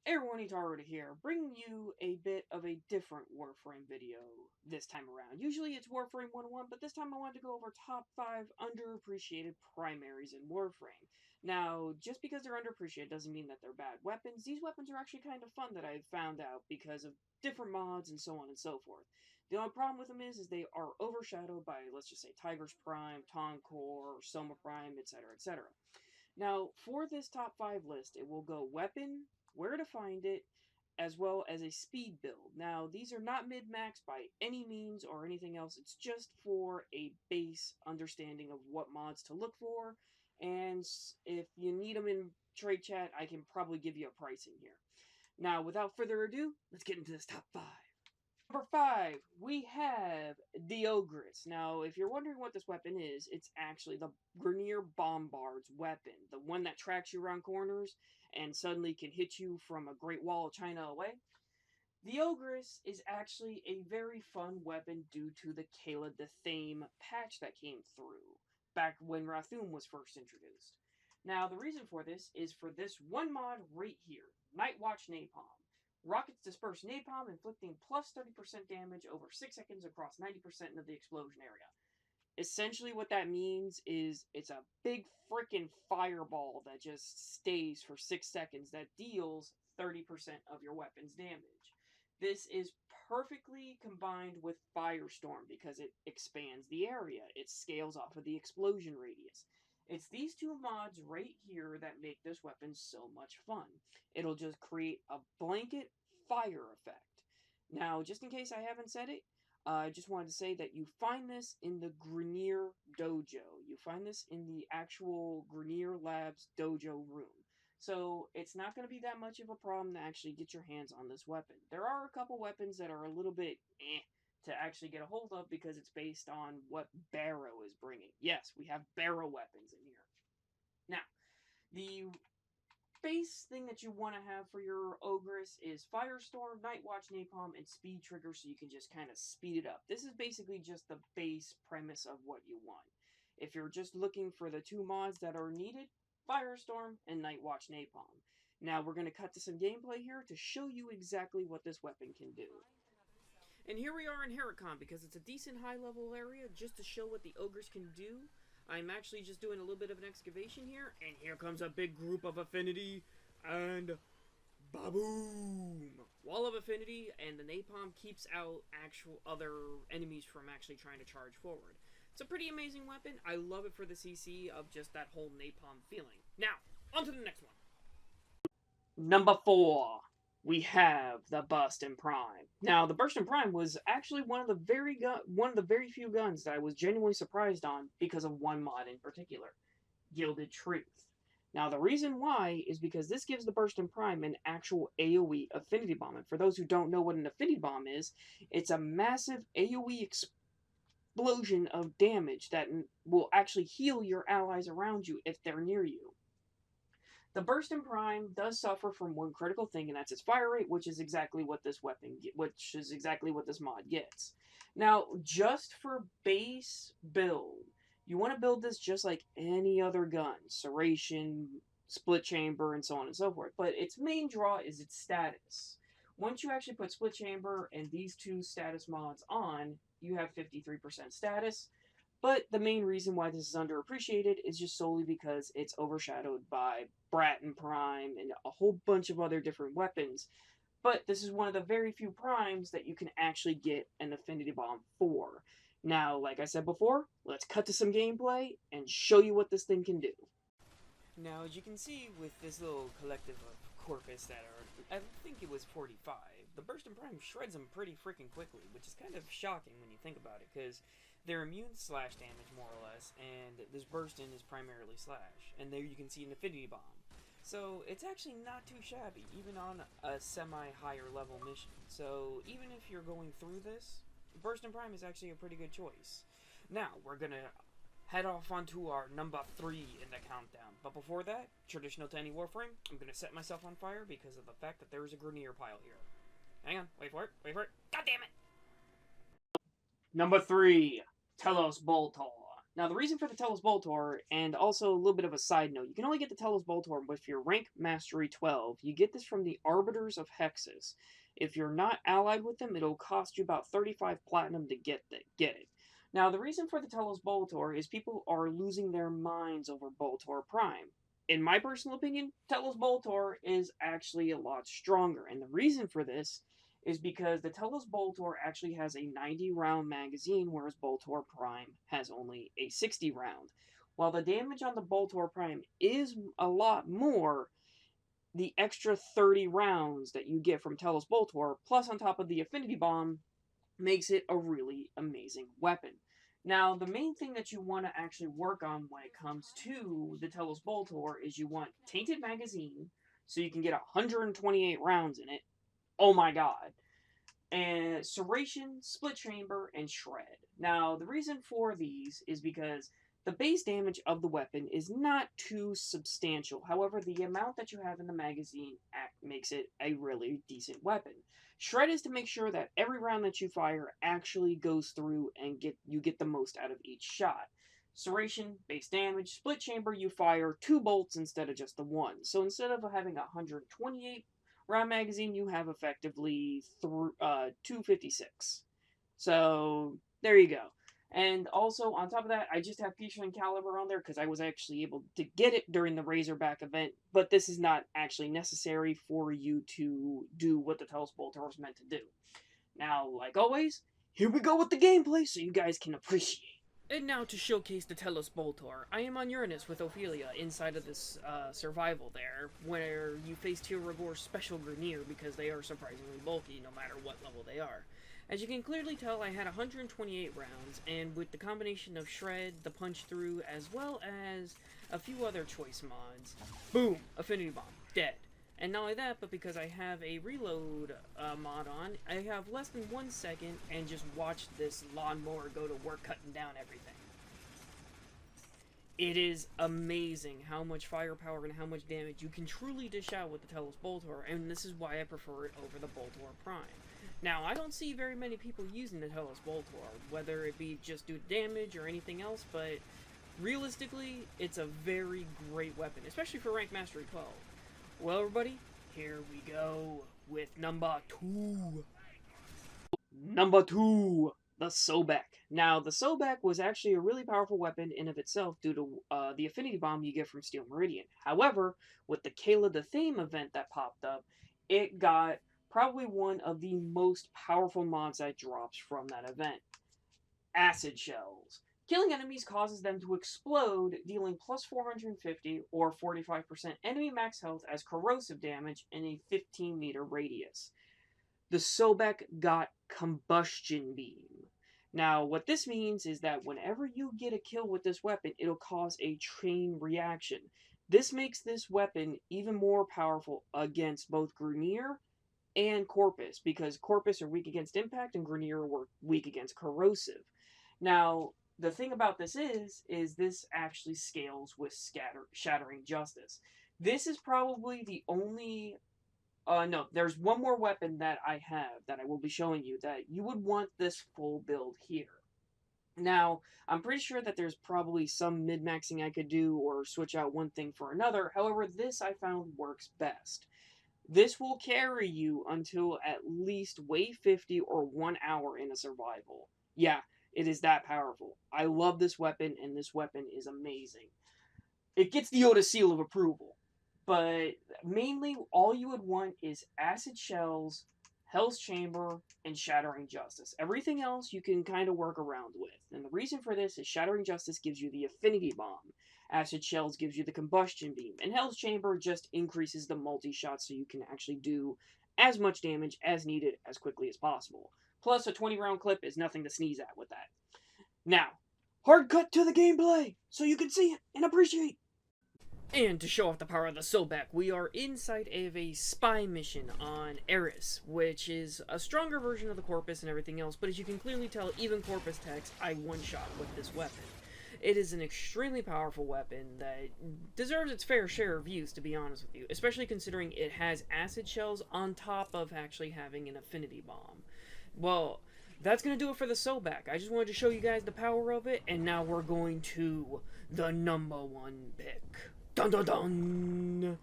Hey everyone, Ittarra here, bringing you a bit of a different Warframe video this time around. Usually it's Warframe 101, but this time I wanted to go over top 5 underappreciated primaries in Warframe. Now, just because they're underappreciated doesn't mean that they're bad weapons. These weapons are actually kind of fun that I've found out because of different mods and so on and so forth. The only problem with them is they are overshadowed by, let's just say, Tiger's Prime, Toncore, Soma Prime, etc., etc. Now, for this top 5 list, it will go weapon, where to find it, as well as a speed build. Now, these are not mid-max by any means or anything else. It's just for a base understanding of what mods to look for. And if you need them in trade chat, I can probably give you a pricing here. Now, without further ado, let's get into this top 5. Number 5, we have the Ogre Asst. Now, if you're wondering what this weapon is, it's actually the Grineer Bombard's weapon. The one that tracks you around corners and suddenly can hit you from a Great Wall of China away. The Ogre Asst is actually a very fun weapon due to the Kayla the Thame patch that came through back when Rathum was first introduced. Now, the reason for this is for this one mod right here, Night Watch Napalm. Rockets disperse napalm, inflicting plus 30% damage over 6 seconds across 90% of the explosion area. Essentially what that means is it's a big freaking fireball that just stays for 6 seconds that deals 30% of your weapon's damage. This is perfectly combined with Firestorm because it expands the area. It scales off of the explosion radius. It's these two mods right here that make this weapon so much fun. It'll just create a blanket fire effect. Now, just in case I haven't said it, I just wanted to say that you find this in the Grineer Dojo. You find this in the actual Grineer Labs Dojo room. So it's not going to be that much of a problem to actually get your hands on this weapon. There are a couple weapons that are a little bit to actually get a hold of because it's based on what Barrow is bringing. Yes, we have Barrow weapons in here. Now, the base thing that you want to have for your Ogre Asst is Firestorm, Night Watch Napalm, and Speed Trigger so you can just kind of speed it up. This is basically just the base premise of what you want. If you're just looking for the two mods that are needed, Firestorm and Night Watch Napalm. Now we're going to cut to some gameplay here to show you exactly what this weapon can do. And here we are in Heracon because it's a decent high level area just to show what the ogres can do. I'm actually just doing a little bit of an excavation here, and here comes a big group of affinity, and baboom! Wall of affinity, and the napalm keeps out actual other enemies from actually trying to charge forward. It's a pretty amazing weapon. I love it for the CC of just that whole napalm feeling. Now, on to the next one. Number 4. We have the Burson Prime. Now, the Burson Prime was actually one of the very few guns that I was genuinely surprised on because of one mod in particular, Gilded Truth. Now, the reason why is because this gives the Burson Prime an actual AoE affinity bomb. And for those who don't know what an affinity bomb is, it's a massive AoE explosion of damage that will actually heal your allies around you if they're near you. The Burson Prime does suffer from one critical thing, and that's its fire rate, which is exactly what this mod gets. Now, just for base build, you want to build this just like any other gun, serration, split chamber, and so on and so forth. But its main draw is its status. Once you actually put split chamber and these two status mods on, you have 53% status. But the main reason why this is underappreciated is just solely because it's overshadowed by Burson Prime and a whole bunch of other different weapons. But this is one of the very few primes that you can actually get an affinity bomb for. Now, like I said before, let's cut to some gameplay and show you what this thing can do. Now, as you can see with this little collective of corpus that are, I think it was 45, the Burson Prime shreds them pretty freaking quickly, which is kind of shocking when you think about it, because they're immune to slash damage, more or less, and this Burson is primarily slash. And there you can see an affinity bomb. So it's actually not too shabby, even on a semi-higher level mission. So even if you're going through this, Burson Prime is actually a pretty good choice. Now, we're going to head off onto our number 3 in the countdown. But before that, traditional to any Warframe, I'm going to set myself on fire because of the fact that there is a Grineer pile here. Hang on, wait for it, God damn it! Number 3. Tellus Bolt. Now, the reason for the Tellus Bolt, and also a little bit of a side note, you can only get the Tellus Bolt with your rank Mastery 12. You get this from the Arbiters of Hexus. If you're not allied with them, it'll cost you about 35 platinum to get it. Now, the reason for the Tellus Bolt is people are losing their minds over Boltor Prime. In my personal opinion, Tellus Bolt is actually a lot stronger, and the reason for this is because the Tellus Boltor actually has a 90-round magazine, whereas Boltor Prime has only a 60-round. While the damage on the Boltor Prime is a lot more, the extra 30 rounds that you get from Tellus Boltor, plus on top of the Affinity Bomb, makes it a really amazing weapon. Now, the main thing that you want to actually work on when it comes to the Tellus Boltor is you want Tainted Magazine, so you can get 128 rounds in it. Oh my god. And Serration, Split Chamber, and Shred. Now, the reason for these is because the base damage of the weapon is not too substantial. However, the amount that you have in the magazine makes it a really decent weapon. Shred is to make sure that every round that you fire actually goes through and you get the most out of each shot. Serration, base damage. Split Chamber, you fire 2 bolts instead of just the 1. So instead of having 128 round magazine, you have effectively 256. So there you go. And also, on top of that, I just have Piercing Caliber on there because I was actually able to get it during the Razorback event, but this is not actually necessary for you to do what the Tellus Boltor was meant to do. Now, like always, here we go with the gameplay so you guys can appreciate. And now to showcase the Tellus Boltor, I am on Uranus with Ophelia inside of this survival there, where you face Tyragor's special Grineer because they are surprisingly bulky no matter what level they are. As you can clearly tell, I had 128 rounds, and with the combination of Shred, the Punch Through, as well as a few other choice mods, boom, Affinity Bomb, dead. And not only that, but because I have a reload mod on, I have less than 1 second and just watch this lawnmower go to work cutting down everything. It is amazing how much firepower and how much damage you can truly dish out with the Tellus Boltor, and this is why I prefer it over the Boltor Prime. Now, I don't see very many people using the Tellus Boltor, whether it be just due to damage or anything else, but realistically, it's a very great weapon, especially for Rank Mastery 12. Well, everybody, here we go with number 2. Number 2, the Sobek. Now, the Sobek was actually a really powerful weapon in of itself due to the Affinity Bomb you get from Steel Meridian. However, with the Kayla the Theme event that popped up, it got probably one of the most powerful mods that drops from that event. Acid Shells. Killing enemies causes them to explode, dealing plus 450 or 45% enemy max health as corrosive damage in a 15-meter radius. The Sobek got Combustion Beam. Now, what this means is that whenever you get a kill with this weapon, it'll cause a chain reaction. This makes this weapon even more powerful against both Grineer and Corpus, because Corpus are weak against impact and Grineer are weak against corrosive. Now, the thing about this is this actually scales with Shattering Justice. This is probably the only... no, there's one more weapon that I have that I will be showing you that you would want this full build here. Now, I'm pretty sure that there's probably some mid-maxing I could do or switch out one thing for another. However, this I found works best. This will carry you until at least wave 50 or 1 hour in a survival. Yeah, it is that powerful. I love this weapon, and this weapon is amazing. It gets the Oda seal of approval. But mainly, all you would want is Acid Shells, Hell's Chamber, and Shattering Justice. Everything else you can kind of work around with. And the reason for this is Shattering Justice gives you the Affinity Bomb. Acid Shells gives you the Combustion Beam. And Hell's Chamber just increases the multi-shot so you can actually do as much damage as needed as quickly as possible. Plus, a 20-round clip is nothing to sneeze at with that. Now, hard cut to the gameplay so you can see it and appreciate. And to show off the power of the Sobek, we are inside of a spy mission on Eris, which is a stronger version of the Corpus and everything else, but as you can clearly tell, even Corpus techs, I one-shot with this weapon. It is an extremely powerful weapon that deserves its fair share of use, to be honest with you, especially considering it has acid shells on top of actually having an Affinity Bomb. Well, that's going to do it for the Sobek. I just wanted to show you guys the power of it, and now we're going to the number 1 pick. Dun dun dun!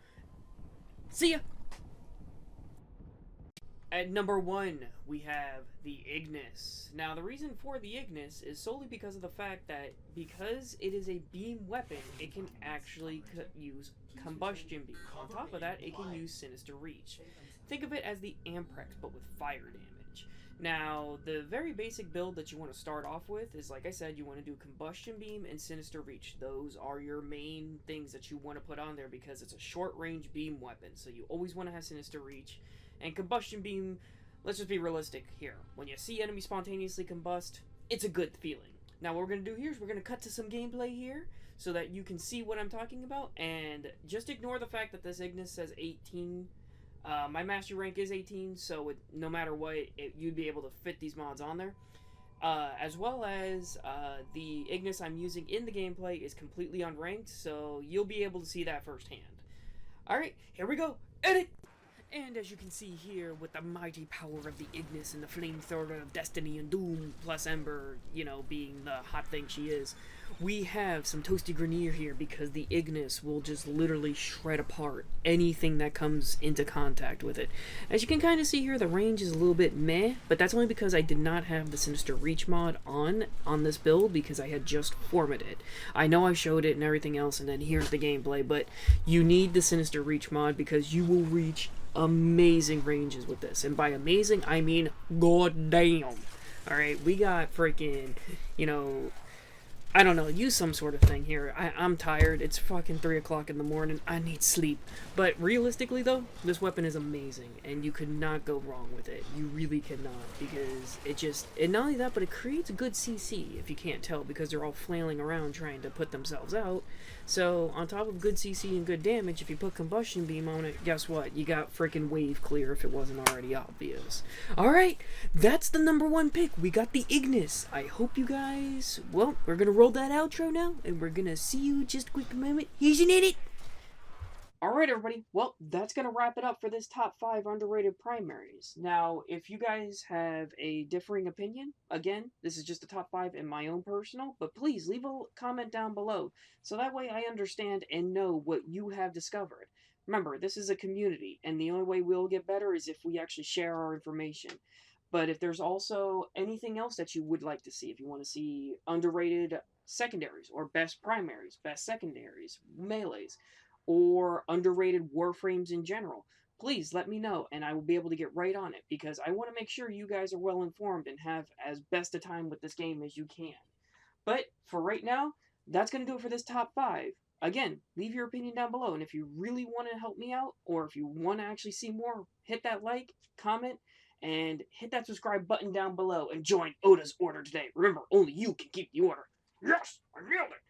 See ya! At number 1, we have the Ignis. Now, the reason for the Ignis is solely because of the fact that because it is a beam weapon, it can actually use combustion beam. On top of that, it can use Sinister Reach. Think of it as the Amprex, but with fire damage. Now, the very basic build that you want to start off with is, like I said, you want to do Combustion Beam and Sinister Reach. Those are your main things that you want to put on there because it's a short-range beam weapon, so you always want to have Sinister Reach. And Combustion Beam, let's just be realistic here. When you see enemies spontaneously combust, it's a good feeling. Now, what we're going to do here is we're going to cut to some gameplay here so that you can see what I'm talking about. And just ignore the fact that this Ignis says 18. My master rank is 18, so no matter what, you'd be able to fit these mods on there. As well as the Ignis I'm using in the gameplay is completely unranked, so you'll be able to see that firsthand. Alright, here we go. Edit! And as you can see here, with the mighty power of the Ignis and the flamethrower of Destiny and Doom, plus Ember, you know, being the hot thing she is, we have some Toasty Grenier here because the Ignis will just literally shred apart anything that comes into contact with it. As you can kind of see here, the range is a little bit meh, but that's only because I did not have the Sinister Reach mod on this build because I had just formatted it. I know I showed it and everything else, and then here's the gameplay, but you need the Sinister Reach mod because you will reach amazing ranges with this, and by amazing I mean goddamn. Alright, we got freaking, you know, I don't know, use some sort of thing here. I'm tired, it's fucking 3 o'clock in the morning, I need sleep. But realistically though, this weapon is amazing, and you could not go wrong with it. You really cannot, because and not only that, but it creates a good CC, if you can't tell, because they're all flailing around trying to put themselves out. So, on top of good CC and good damage, if you put Combustion Beam on it, guess what? You got freaking wave clear if it wasn't already obvious. Alright, that's the number 1 pick. We got the Ignis. I hope you guys... Well, we're gonna roll that outro now, and we're gonna see you just a quick moment. Here's an edit! Alright, everybody. Well, that's going to wrap it up for this top 5 underrated primaries. Now, if you guys have a differing opinion, again, this is just the top 5 in my own personal, but please leave a comment down below so that way I understand and know what you have discovered. Remember, this is a community, and the only way we'll get better is if we actually share our information. But if there's also anything else that you would like to see, if you want to see underrated secondaries, or best primaries, best secondaries, melees, or underrated Warframes in general, please let me know, and I will be able to get right on it, because I want to make sure you guys are well informed and have as best a time with this game as you can. But for right now, that's going to do it for this top 5. Again, leave your opinion down below, and if you really want to help me out, or if you want to actually see more, hit that like, comment, and hit that subscribe button down below, and join Oda's Order today. Remember, only you can keep the order. Yes, I nailed it!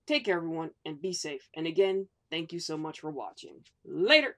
Take care, everyone, and be safe. And again, thank you so much for watching. Later!